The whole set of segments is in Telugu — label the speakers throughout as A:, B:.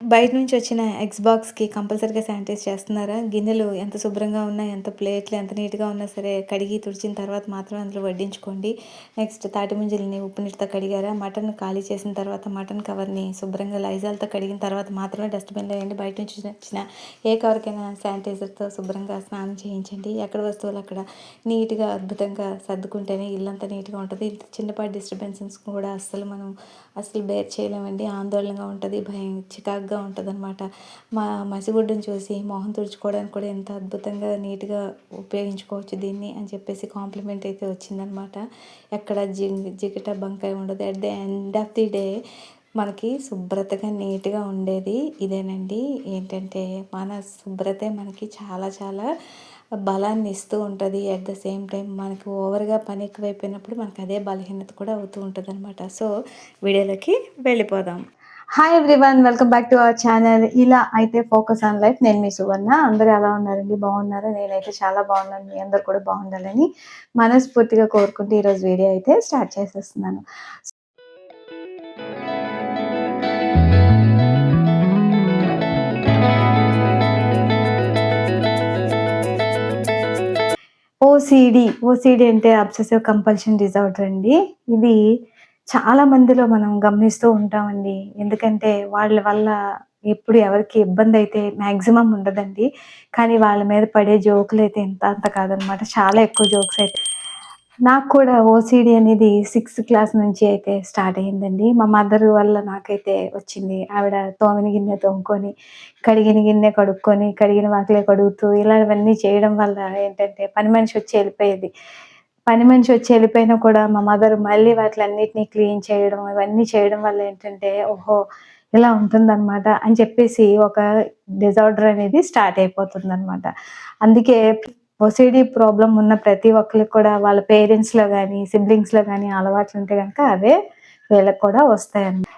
A: బయట నుంచి వచ్చిన ఎగ్స్ బాక్స్‌కి కంపల్సరీగా శానిటైజ్ చేస్తున్నారా? గిన్నెలు ఎంత శుభ్రంగా ఉన్నా, ఎంత ప్లేట్లు ఎంత నీట్‌గా ఉన్నా సరే, కడిగి తుడిచిన తర్వాత మాత్రమే అందులో వడ్డించుకోండి. నెక్స్ట్ తాటి ముంజలని ఉప్పు నీటితో కడిగారా? మటన్ ఖాళీ చేసిన తర్వాత మటన్ కవర్‌ని శుభ్రంగా లైజాల్‌తో కడిగిన తర్వాత మాత్రమే డస్ట్‌బిన్‌లో ఎయండి. బయట నుంచి వచ్చిన ఏ కవర్‌కైనా శానిటైజర్‌తో శుభ్రంగా స్నానం చేయించండి. ఎక్కడ వస్తువులు అక్కడ నీట్‌గా, అద్భుతంగా సర్దుకుంటేనే ఇల్లంతా నీట్‌గా ఉంటది. చిన్నపాటి డిస్టర్బెన్సెస్ కూడా అస్సలు బేర్ చేయలేమండి. ఆందోళనగా ఉంటది. చికాకుగా ఉంటదనమాట. మసిగుడ్డుని చూసి మొహం తుడుచుకోవడానికి కూడా ఎంత అద్భుతంగా, నీట్‌గా ఉపయోగించుకోవచ్చు దీన్ని అని చెప్పేసి కాంప్లిమెంట్ అయితే వచ్చిందనమాట. ఎక్కడ జిగట బంకాయ ఉండదు. At the end of the day మనకి శుభ్రతగా, నీట్‌గా ఉండేది ఇదేనండి. ఏంటంటే మన శుభ్రతే మనకి చాలా చాలా బలాన్ని ఇస్తూ ఉంటది. అట్ ద సేమ్ టైం మనకు ఓవర్‌గా పని ఎక్కువైపోయినప్పుడు మనకు అదే బలహీనత కూడా అవుతూ ఉంటదనమాట. సో, వీడియోలోకి వెళ్ళిపోదాం. Hi everyone, welcome back to our channel. ఇలా అయితే ఫోకస్ ఆన్ లైఫ్. నేను మీ సువర్ణ. అందరూ ఎలా ఉన్నారండి? బాగున్నారా? నేనైతే చాలా బాగున్నాను. మీ అందరూ కూడా బాగుండాలని మనస్ఫూర్తిగా కోరుకుంటూ ఈరోజు వీడియో అయితే స్టార్ట్ చేసేస్తున్నాను. ఓసీడీ అంటే అబ్సెసివ్ కంపల్షన్ డిజార్డర్ అండి. ఇది చాలా మందిలో మనం గమనిస్తూ ఉంటామండి. ఎందుకంటే వాళ్ళ వల్ల ఎప్పుడు ఎవరికి ఇబ్బందయితే మాక్సిమం ఉండదండి. కానీ వాళ్ళ మీద పడే జోకులైతే ఇంత అంత కాదనమాట. చాలా ఎక్కువ జోక్స్ అయితే. నాకు కూడా ఓసీడీ అనేది 6థ్ క్లాస్ నుంచి అయితే స్టార్ట్ అయిందండి. మా మదర్ వల్ల నాకైతే వచ్చింది. ఆవిడ తోమిన గిన్నె తోముకొని, కడిగిన గిన్నె కడుక్కొని, కడిగిన వాకిలే కడుగుతూ ఇలావన్నీ చేయడం వల్ల ఏంటంటే పని మనిషి వచ్చి వెళ్ళిపోయేది. పని మనిషి వచ్చి వెళ్ళిపోయినా కూడా మా మదర్ మళ్ళీ వాటిలన్నిటిని క్లీన్ చేయడం, ఇవన్నీ చేయడం వల్ల ఏంటంటే, ఓహో! ఇలా ఉంటుందనమాట అని చెప్పేసి ఒక డిజార్డర్ అనేది స్టార్ట్ అయిపోతుందనమాట. అందుకే ఓసీడీ ప్రాబ్లమ్ ఉన్న ప్రతి ఒక్కళ్ళకి కూడా వాళ్ళ పేరెంట్స్‌లో గాని, సిబ్లింగ్స్‌లో గాని అలవాట్లుంటే గనక అవే వీళ్ళకి కూడా వస్తాయన్నమాట.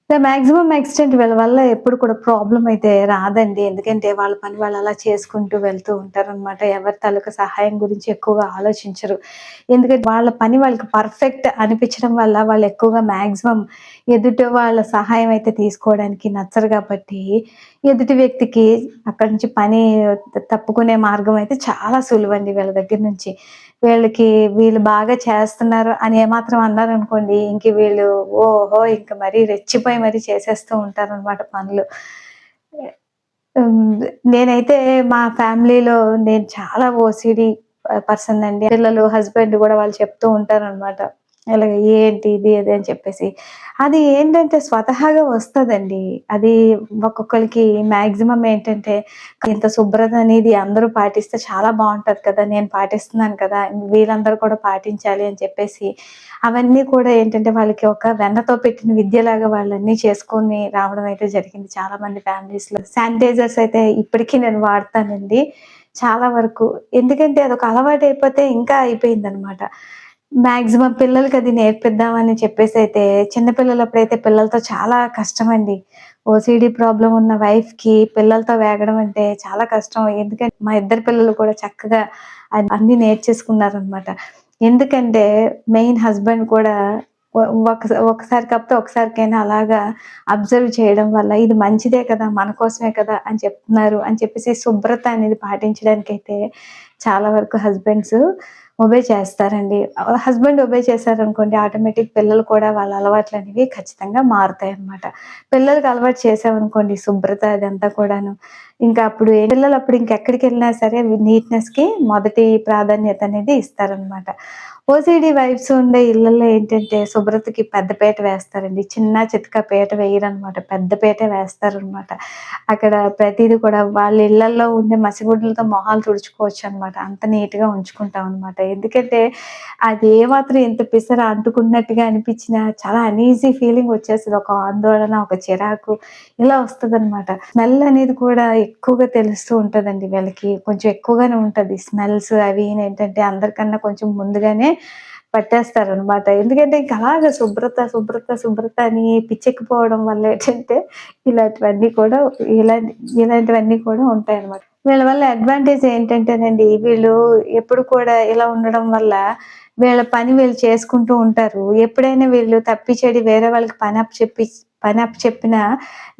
A: మాక్సిమం ఎక్స్‌టెంట్ వీళ్ళ వల్ల ఎప్పుడు కూడా ప్రాబ్లమ్ అయితే రాదండి. ఎందుకంటే వాళ్ళ పని వాళ్ళు అలా చేసుకుంటూ వెళ్తూ ఉంటారనమాట. ఎవరి తాలూకా సహాయం గురించి ఎక్కువగా ఆలోచించరు. ఎందుకంటే వాళ్ళ పని వాళ్ళకి పర్ఫెక్ట్ అనిపించడం వల్ల వాళ్ళు ఎక్కువగా మాక్సిమం ఎదుటి వాళ్ళ సహాయం అయితే తీసుకోవడానికి నచ్చరు కాబట్టి, ఎదుటి వ్యక్తికి అక్కడి నుంచి పని తప్పుకునే మార్గం అయితే చాలా సులువండి వీళ్ళ దగ్గర నుంచి. వీళ్ళు బాగా చేస్తున్నారు అని ఏమాత్రం అన్నారనుకోండి, ఇంక వీళ్ళు ఓహో! ఇంక మరీ రెచ్చిపోయి మరీ చేసేస్తూ ఉంటారనమాట పనులు. హ్మ్. నేనైతే మా ఫ్యామిలీలో నేను చాలా ఓసీడీ పర్సన్ అండి. పిల్లలు, హస్బెండ్ గూడా వాళ్ళు చెప్తూ ఉంటారనమాట. ఇలాగ ఏంటి ఇది, అది అని చెప్పేసి. అది ఏంటంటే స్వతహాగా వస్తదండి. అది ఒక్కొక్కళ్ళకి మాక్సిమం ఏంటంటే ఇంత శుభ్రత అనేది అందరూ పాటిస్తే చాలా బావుంటది కదా! నేను పాటిస్తున్నాను కదా! వీళ్ళందరూ కూడా పాటించాలి అని చెప్పేసి అవన్నీ కూడా ఏంటంటే వాళ్ళకి ఒక వెన్నతో పెట్టిన విద్యలాగా వాళ్ళన్నీ చేసుకొని రావడం అయితే జరిగింది చాలా మంది ఫ్యామిలీస్‌లో. శానిటైజర్స్ అయితే ఇప్పటికి నేను వాడతానండి చాలా వరకు. ఎందుకంటే అదొక అలవాటయిపోతే ఇంకా అయిపోయిందనమాట. మాక్సిమం పిల్లలకది నేర్పిద్దామని చెప్పేసైతే చిన్న పిల్లలప్పుడైతే పిల్లలతో చాలా కష్టమండి. ఓసీడీ ప్రాబ్లమ్ ఉన్న వైఫ్‌కి పిల్లలతో వేగడం అంటే చాలా కష్టం. ఎందుకంటే మా ఇద్దరు పిల్లలు కూడా చక్కగా అన్నీ నేర్చేసుకున్నారనమాట. ఎందుకంటే మెయిన్ హస్బెండ్ కూడా ఒ ఒకసారి కాకపోతే ఒకసారికైనా అలాగా అబ్జర్వ్ చేయడం వల్ల ఇది మంచిదే కదా! మన కోసమే కదా! అని చెప్తున్నారు అని చెప్పేసి శుభ్రత అనేది పాటించడానికైతే చాలా వరకు హస్బెండ్స్ ఒబే చేస్తారండి. హస్బెండ్ ఒబే చేశారనుకోండి ఆటోమేటిక్ పిల్లలు కూడా వాళ్ళ అలవాట్లనేవి ఖచ్చితంగా మారుతాయన్నమాట. పిల్లలకి అలవాటు చేసామనుకోండి శుభ్రత అదంతా కూడాను, ఇంకా అప్పుడు పిల్లలప్పుడు ఇంకెక్కడికెళ్ళినా సరే నీట్‌నెస్‌కి మొదటి ప్రాధాన్యత అనేది ఇస్తారనమాట. ఓసీడీ వైబ్స్ ఉండే ఇళ్లల్లో ఏంటంటే శుభ్రతకి పెద్ద పీట వేస్తారండి. చిన్న చితకా పీట వేయరనమాట. పెద్ద పీటే వేస్తారనమాట. అక్కడ ప్రతీది కూడా వాళ్ళ ఇళ్లల్లో ఉండే మసిగుడ్డలతో మొహాలు తుడుచుకోవచ్చనమాట. అంత నీట్‌గా ఉంచుకుంటామనమాట. ఎందుకంటే అది ఏమాత్రం ఇంత పిసర అంటుకున్నట్టుగా అనిపించినా చాలా అనీజీ ఫీలింగ్ వచ్చేస్తది. ఒక ఆందోళన, ఒక చిరాకు ఇలా వస్తదనమాట. స్మెల్ అనేది కూడా ఎక్కువగా తెలుస్తూ ఉంటదండి వీళ్ళకి. కొంచెం ఎక్కువగానే ఉంటది. స్మెల్స్ అవి ఏంటంటే అందరికన్నా కొంచెం ముందుగానే పట్టేస్తారనమాట. ఎందుకంటే ఇంక అలాగా శుభ్రత అని పిచ్చెక్కిపోవడం వల్ల ఏంటంటే ఇలాంటివన్నీ కూడా ఇలాంటి ఇలాంటివన్నీ కూడా ఉంటాయనమాట. వీళ్ళ వల్ల అడ్వాంటేజ్ ఏంటంటేనండి, వీళ్ళు ఎప్పుడు కూడా ఇలా ఉండడం వల్ల వీళ్ళ పని వీళ్ళు చేసుకుంటూ ఉంటారు. ఎప్పుడైనా వీళ్ళు తప్పి చెడి వేరే వాళ్ళకి పని అప్పచెప్పి పని అప్పచెప్పినా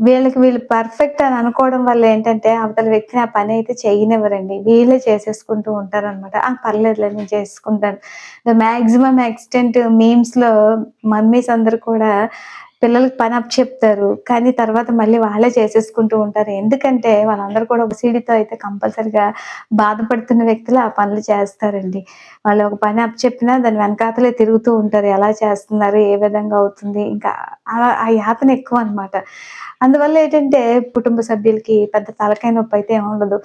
A: వీళ్ళు పర్ఫెక్ట్ అని అనుకోవడం వల్ల ఏంటంటే అవతల వ్యక్తిని ఆ పని అయితే చేయనివ్వరండి. వీళ్ళే చేసేసుకుంటూ ఉంటారనమాట. పర్లేదులే నేను చేసుకుంటాను. మాక్సిమం ఎక్స్‌టెంట్ మీమ్స్‌లో మమ్మీస్ అందరూ కూడా పిల్లలకి పని అప్పచెప్తారు. కానీ తర్వాత మళ్ళీ వాళ్ళే చేసేసుకుంటూ ఉంటారు. ఎందుకంటే వాళ్ళందరూ కూడా ఒసిడితో అయితే కంపల్సరీగా బాధపడుతున్న వ్యక్తులు ఆ పనులు చేస్తారండి. వాళ్ళు ఒక పని అప్పచెప్పినా దాని వెనకాతలే తిరుగుతూ ఉంటారు. ఎలా చేస్తున్నారు? ఏ విధంగా అవుతుంది? ఇంకా ఆ యాతన ఎక్కువనమాట. అందువల్ల ఏంటంటే కుటుంబ సభ్యులకి పెద్ద తలకాయ నొప్పైతే ఏముండదు.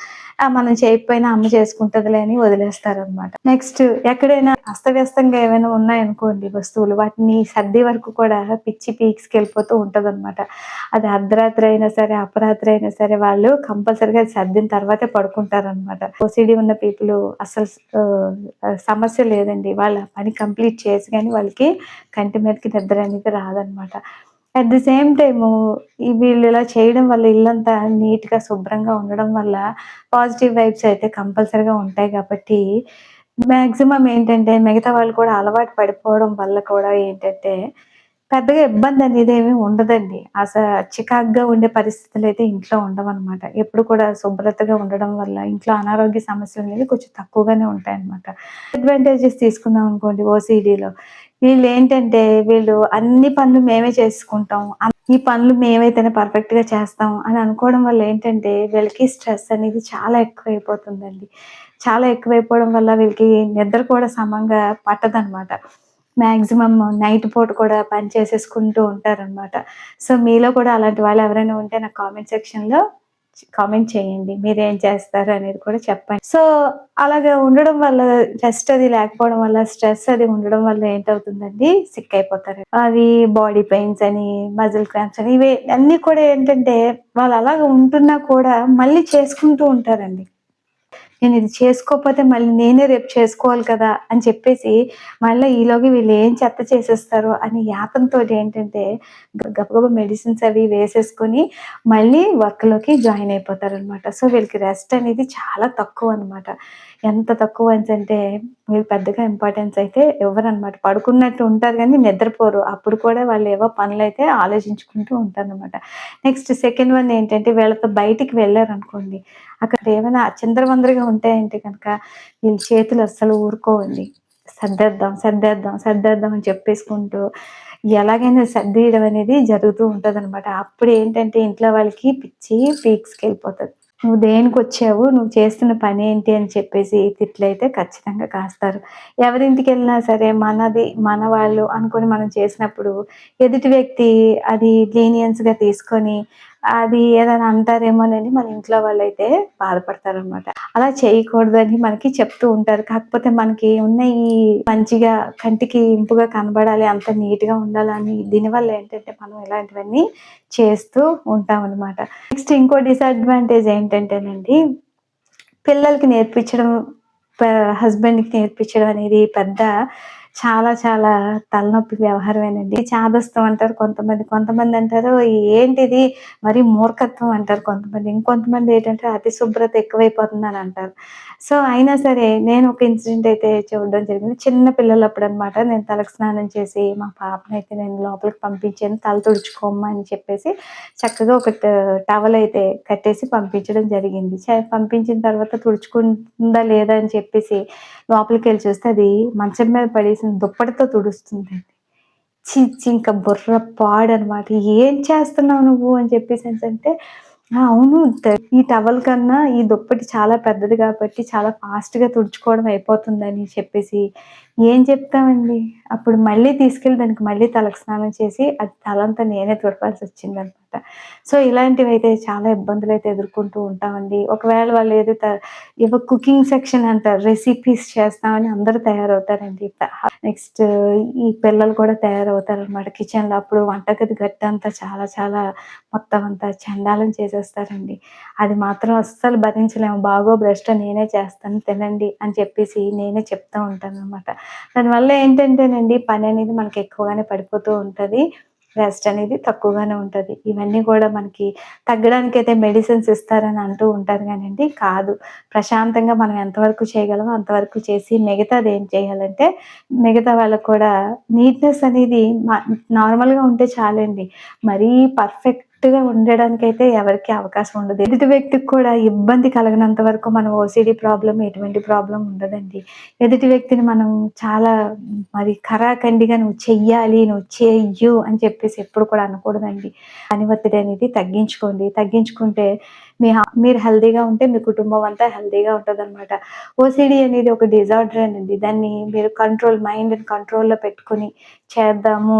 A: మనం చేయకపోయినా అమ్మ చేసుకుంటదిలే అని వదిలేస్తారనమాట. నెక్స్ట్ ఎక్కడైనా అస్తవ్యస్తంగా ఏమైనా ఉన్నాయనుకోండి వస్తువులు, వాటిని సర్దే వరకు కూడా పిచ్చి పీక్స్‌కెళ్ళిపోతూ ఉంటదనమాట. అది అర్ధరాత్రి అయినా సరే, అపరాత్రి అయినా సరే వాళ్ళు కంపల్సరీగా అది సర్దిన తర్వాతే పడుకుంటారనమాట. ఓసీడీ ఉన్న పీపుల్ అసలు సమస్య లేదండి. వాళ్ళ పని కంప్లీట్ చేసి గాని వాళ్ళకి కంటి మీదకి నిద్ర అనేది రాదనమాట. అట్ ది సేమ్ టైము వీళ్ళు ఇలా చేయడం వల్ల ఇల్లంతా నీట్‌గా, శుభ్రంగా ఉండడం వల్ల పాజిటివ్ వైబ్స్ అయితే కంపల్సరీగా ఉంటాయి కాబట్టి, మాక్సిమం ఏంటంటే మిగతా వాళ్ళు కూడా అలవాటు పడిపోవడం వల్ల కూడా ఏంటంటే, పెద్దగా ఇబ్బందనేదేమి ఉండదండి. చికాకుగా ఉండే పరిస్థితులైతే ఇంట్లో ఉండవనమాట. ఎప్పుడు కూడా శుభ్రతగా ఉండడం వల్ల ఇంట్లో అనారోగ్య సమస్యలనేవి కొంచెం తక్కువగానే ఉంటాయనమాట. అడ్వాంటేజెస్ తీసుకున్నాం అనుకోండి ఓసీడీలో, వీళ్ళు అన్ని పనులు మేమే చేసుకుంటాం. ఈ పనులు మేమైతేనే పర్ఫెక్ట్‌గా చేస్తాం అని అనుకోవడం వల్ల ఏంటంటే, వీళ్ళకి స్ట్రెస్ అనేది చాలా ఎక్కువైపోతుందండి. చాలా ఎక్కువైపోవడం వల్ల వీళ్ళకి నిద్ర కూడా సమంగా పట్టదనమాట. మాక్సిమం నైట్ పూట కూడా పని చేసేసుకుంటూ ఉంటారనమాట. సో, మీలో కూడా అలాంటి వాళ్ళు ఎవరైనా ఉంటే నాకు కామెంట్ సెక్షన్‌లో కామెంట్ చేయండి. మీరేం చేస్తారు అనేది కూడా చెప్పండి. సో, అలాగా ఉండడం వల్ల రెస్ట్ అది లేకపోవడం వల్ల, స్ట్రెస్ అది ఉండడం వల్ల ఏంటవుతుందండి సిక్ అయిపోతారు. అవి బాడీ పెయిన్స్ అని, మజిల్ క్రాంప్స్ అని ఇవి అన్నీ కూడా ఏంటంటే వాళ్ళు అలాగ ఉంటున్నా కూడా మళ్ళీ చేసుకుంటూ ఉంటారండి. నేనిది చేసుకోకపోతే మళ్ళీ నేనే రేపు చేసుకోవాలి కదా! అని చెప్పేసి, మళ్ళా ఈలోగా వీళ్ళు ఏం చెత్త చేసేస్తారో అని యాతనతోటి ఏంటంటే, గబగబా మెడిసిన్స్ అవి వేసేసుకొని, మళ్ళీ వర్క్‌లోకి జాయిన్ అయిపోతారనమాట. సో, వీళ్ళకి రెస్ట్ అనేది చాలా తక్కువనమాట. ఎంత తక్కువ అనేసంటే, వీళ్ళు పెద్దగా ఇంపార్టెన్స్ అయితే ఇవ్వరనమాట. పడుకున్నట్టు ఉంటారు గానీ నిద్రపోరు. అప్పుడు కూడా వాళ్ళేవో పనులైతే ఆలోచించుకుంటూ ఉంటారనమాట. నెక్స్ట్ సెకండ్ వన్ ఏంటంటే, వీళ్ళతో బయటికి వెళ్లారనుకోండి, అక్కడ ఏమైనా చిందరవందరగా ఉంటాయంటే గనక వీళ్ళ చేతులు అస్సలు ఊరుకోవండి. సర్దేద్దాం, సర్దేద్దాం, సర్దేద్దాం అని చెప్పేసుకుంటూ ఎలాగైనా సర్దేయడం అనేది జరుగుతూ ఉంటదనమాట. అప్పుడేంటంటే ఇంట్లో వాళ్ళకి పిచ్చి పీక్స్‌కెళ్ళిపోతది. "నువ్వు దేనికొచ్చావు? నువ్వు చేస్తున్న పనేంటి?" అని చెప్పేసి తిట్లయితే ఖచ్చితంగా కాస్తారు. ఎవరింటికెళ్ళినా సరే మన వాళ్ళు అనుకోని మనం చేసినప్పుడు ఎదుటి వ్యక్తి అది లీనియన్స్‌గా తీసుకొని అది ఏదైనా అంటారేమోనని మన ఇంట్లో వాళ్ళైతే బాధపడతారనమాట. అలా చేయకూడదని మనకి చెప్తూ ఉంటారు. కాకపోతే మనకి ఉన్న ఈ మంచిగా కంటికి ఇంపుగా కనబడాలి, అంత నీట్‌గా ఉండాలని దీనివల్ల ఏంటంటే మనం ఇలాంటివన్నీ చేస్తూ ఉంటామనమాట. నెక్స్ట్ ఇంకో డిసడ్వాంటేజ్ ఏంటంటేనండి, పిల్లలకి నేర్పించడం, హస్బెండ్‌కి నేర్పించడం అనేది చాలా చాలా తలనొప్పి వ్యవహారమేనండి. చాదస్తం అంటారు కొంతమంది. కొంతమందంటారు ఏంటిది మరీ మూర్ఖత్వం అంటారు కొంతమంది. ఇంకొంతమంది ఏంటంటే అతి శుభ్రత ఎక్కువైపోతుందని అంటారు. సో, అయినా సరే నేను ఒక ఇన్సిడెంట్ అయితే చూడడం జరిగింది. చిన్న పిల్లలప్పుడనమాట. నేను తలకు స్నానం చేసి మా పాపనైతే నేను లోపలికి పంపించాను. తల తుడుచుకోమ్మా అని చెప్పేసి చక్కగా ఒక టవల్ అయితే కట్టేసి పంపించడం జరిగింది. పంపించిన తర్వాత తుడుచుకుందా లేదా అని చెప్పేసి లోపలికెళ్ళి చూస్తే అది మంచం మీద పడేసిన దుప్పటితో తుడుస్తుందండి. ఛీ! ఛీ! ఇంక బుర్ర పాడనమాట. "ఏం చేస్తున్నావు నువ్వు?" అని చెప్పేసనంటే, అవును. ఈ టవల్ కన్నా ఈ దుప్పటి చాలా పెద్దది కాబట్టి చాలా ఫాస్ట్‌గా తుడుచుకోవడం అయిపోతుందని చెప్పేసి, ఏం చెప్తామండి. అప్పుడు మళ్ళీ తీసుకెళ్ళి దానికి మళ్ళీ తలకి స్నానం చేసి అది తలంతా నేనే తుడపాల్సొచ్చిందనమాట. సో, ఇలాంటివైతే చాలా ఇబ్బందులైతే ఎదుర్కొంటూ ఉంటామండి. ఒకవేళ వాళ్ళు ఏదో కుకింగ్ సెక్షన్ అంటారు. రెసిపీస్ చేస్తామని అందరూ తయారవుతారండి. నెక్స్ట్ ఈ పిల్లలు కూడా తయారవుతారనమాట కిచెన్‌లో. అప్పుడు వంటగది గట్టంతా చాలా చాలా మొత్తం అంతా చెండాలం చేసేస్తారండి. అది మాత్రం అస్సలు భరించలేము. "బాగో భ్రష్ట నేనే చేస్తాను తినండి" అని చెప్పేసి నేనే చెప్తా ఉంటాననమాట. దానివల్ల ఏంటంటేనండి పననేది మనకి ఎక్కువగానే పడిపోతూ ఉంటది. రెస్ట్ అనేది తక్కువగానే ఉంటది. ఇవన్నీ కూడా మనకి తగ్గడానికైతే మెడిసిన్స్ ఇస్తారని అంటూ ఉంటారు గానండి, కాదు. ప్రశాంతంగా మనం ఎంతవరకు చేయగలమో అంతవరకు చేసి మిగతాది ఏం చేయాలంటే, మిగతా వాళ్ళకి కూడా నీట్‌నెస్ అనేది నార్మల్‌గా ఉంటే చాలండి. మరీ పర్ఫెక్ట్‌గా ఉండడానికైతే ఎవరికీ అవకాశం ఉండదు. ఎదుటి వ్యక్తికి కూడా ఇబ్బంది కలగనంత వరకు మన ఓసీడీ ప్రాబ్లమ్ ఎటువంటి ప్రాబ్లమ్ ఉండదండి. ఎదుటి వ్యక్తిని మనం చాలా మరి ఖరాఖండిగా "నువ్వు చెయ్యాలి, నువ్వు చెయ్యు" అని చెప్పేసి ఎప్పుడు కూడా అనకూడదండి. పని ఒత్తిడి అనేది తగ్గించుకోండి. తగ్గించుకుంటే మీరు హెల్తీగా ఉంటే మీ కుటుంబం అంతా హెల్తీగా ఉంటదనమాట. ఓసీడీ అనేది ఒక డిజార్డరేనండి. దాన్ని మీరు మైండ్‌ని కంట్రోల్‌లో పెట్టుకొని చేద్దాము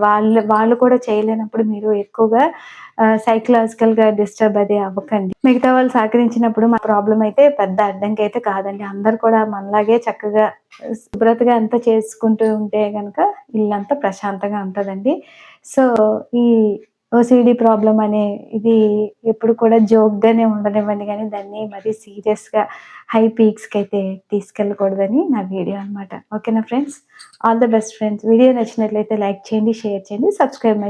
A: వాళ్ళు వాళ్ళు కూడా చేయలేనప్పుడు మీరు ఎక్కువగా సైకలాజికల్‌గా డిస్టర్బ్ అది అవ్వకండి. మిగతా వాళ్ళు సహకరించినప్పుడు మన ప్రాబ్లమ్ అయితే పెద్ద అడ్డంకయితే కాదండి. అందరూ కూడా మనలాగే చక్కగా శుభ్రతగా అంతా చేసుకుంటూ ఉంటే గనక ఇల్లంతా ప్రశాంతంగా ఉంటదండి. సో, ఈ ఓసీడీ ప్రాబ్లమ్ అనే ఇది ఎప్పుడు కూడా జోక్‌గానే ఉండనివ్వండి గానీ, దాన్ని మరీ సీరియస్‌గా హై పీక్స్‌కైతే తీసుకెళ్ళకూడదని నా వీడియో అనమాట. ఓకేనా friends? All the best friends. Video నచ్చినట్లయితే లైక్ చేయండి, షేర్ చేయండి, సబ్స్క్రైబ్ మై